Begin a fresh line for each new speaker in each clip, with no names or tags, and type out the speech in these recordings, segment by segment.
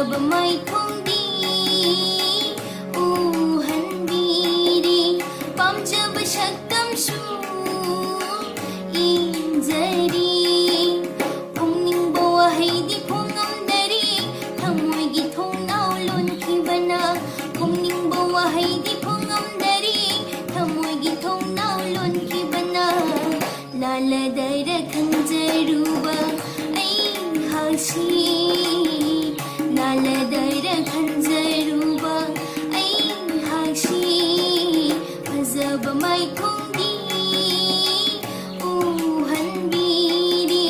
ꯐꯖꯕ ꯃꯥꯏꯊꯣꯡꯗꯤ ꯎꯍꯟꯕꯤꯔꯤ ꯄꯥꯝꯖꯕ ꯁꯛꯇꯝꯁꯨ ꯏꯟꯖꯔꯤ ꯐꯣꯡꯅꯤꯡꯕ ꯋꯥꯍꯩꯗꯤ ꯐꯣꯡꯉꯝꯗꯔꯤ ꯊꯃꯣꯏꯒꯤ ꯊꯣꯡꯅꯥꯎ ꯂꯣꯟꯈꯤꯕꯅ ꯐꯣꯡꯅꯤꯡꯕ ꯋꯥꯍꯩꯗꯤ ꯐꯣꯡꯉꯝꯗꯔꯤ ꯊꯃꯣꯏꯒꯤ ꯊꯣꯡꯅꯥꯎ ꯂꯣꯟꯈꯤꯕꯅ ꯂꯥꯜꯂꯗꯔ ꯈꯟꯖꯔꯨꯕ ꯑꯩꯍꯥꯛꯁꯤ ꯂꯥꯜꯂꯗꯔ ꯈꯟꯖꯔꯨꯕ ꯑꯩꯍꯥꯛꯁꯤ ꯐꯖꯕ ꯃꯥꯏꯊꯣꯡꯗꯤ ꯎꯍꯟꯕꯤꯔꯤ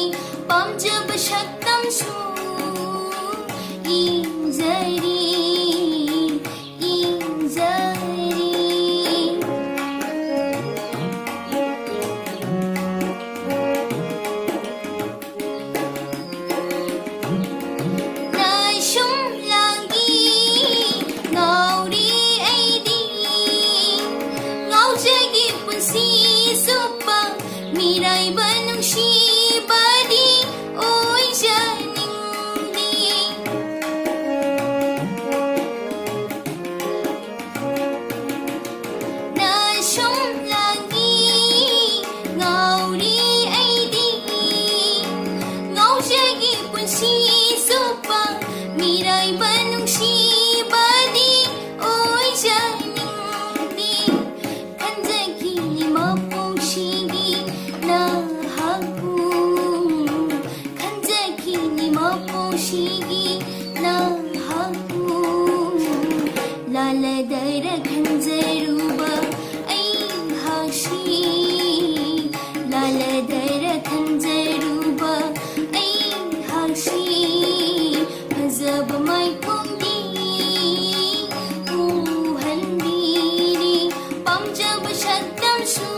ꯄꯥꯝꯖꯕ ꯁꯛꯇꯝꯁꯨ ꯏꯟꯖꯔꯤ ꯃꯤꯔꯥꯏꯕ ꯅꯨꯡꯁꯤꯕꯗꯤ ꯑꯣꯏꯖꯅꯤꯡꯗꯦ ꯅꯁꯨꯝ ꯂꯥꯡꯏ ꯉꯥꯎꯔꯤ ꯑꯩꯗꯤ ꯉꯥꯎꯖꯒꯤ ꯄꯨꯟꯁꯤ ꯆꯨꯞꯄ ꯃꯤꯔꯥꯏꯕ ꯅꯨꯡꯁꯤꯕꯗꯤ ꯑꯣꯏꯖꯅꯤꯡꯗꯦ ꯈꯟꯖꯈꯤꯅꯤ ꯃꯄꯣꯛꯁꯤꯒꯤ ꯅꯍꯥꯛꯄꯨ ꯈꯟꯖꯈꯤꯅꯤ ꯃꯄꯣꯛꯁꯤꯒꯤ ꯅꯍꯥꯛꯄꯨ ꯂꯥꯜꯂꯗꯔ ꯈꯟꯖꯔꯨꯕ ꯑꯩꯍꯥꯛꯁꯤ ꯂꯥꯜꯂꯗꯔ ꯈꯟꯖꯔꯨꯕ ꯑꯩꯍꯥꯛꯁꯤ ꯐꯖꯕ ꯃꯥꯏꯊꯣꯡꯗꯤ ꯎꯍꯟꯕꯤꯔꯤ ꯄꯥꯝꯖꯕ ꯁꯛꯇꯝꯁꯨ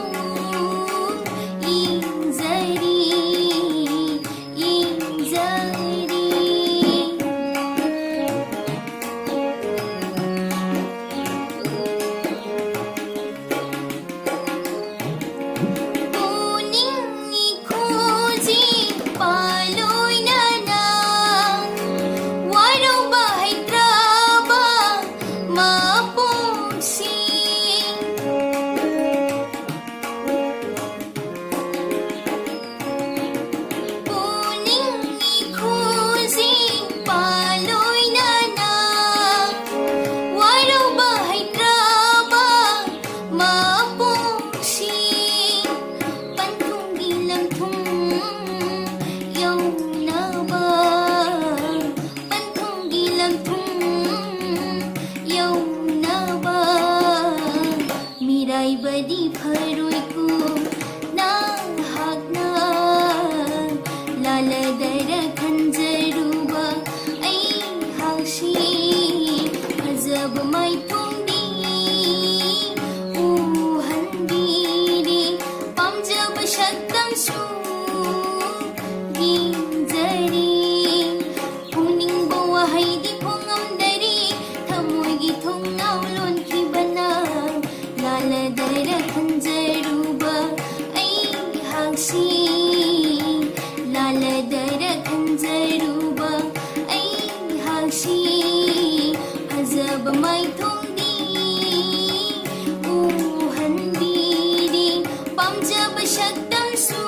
ꯃꯤꯔꯥꯏꯕꯗꯤ ꯐꯔꯣꯏꯀꯣ ꯅꯍꯥꯛꯅ ꯂꯥꯜꯂꯗꯔ ꯈꯟꯖꯔꯨꯕ ꯑꯩꯍꯥꯛꯁꯤ ꯐꯖꯕ ꯃꯥꯏꯊꯣꯡꯗꯤ ꯎꯍꯟꯕꯤꯔꯤ ꯄꯥꯝꯖꯕ ꯁꯛꯇꯝꯁꯨ ꯏꯟꯖꯔꯤ ꯐꯣꯡꯅꯤꯡꯕ ꯋꯥꯍꯩꯗꯤ ꯐꯣꯡꯉꯝꯗꯔꯤ ꯊꯃꯣꯏꯒꯤ ꯊꯣꯡꯅꯥꯎ ꯂꯣꯟꯈꯤꯕꯅ ꯂꯥꯜꯂꯗꯔ ꯈꯟꯖꯔꯨꯕ ꯑꯩꯍꯥꯛꯁꯤ ꯂꯥꯜꯂꯗꯔ ꯈꯟꯖꯔꯨꯕ ꯑꯩꯍꯥꯛꯁꯤ ꯐꯖꯕ ꯃꯥꯏꯊꯣꯡꯗꯤ ꯎꯍꯟꯕꯤꯔꯤ ꯄꯥꯝꯖꯕ ꯁꯛꯇꯝꯁꯨ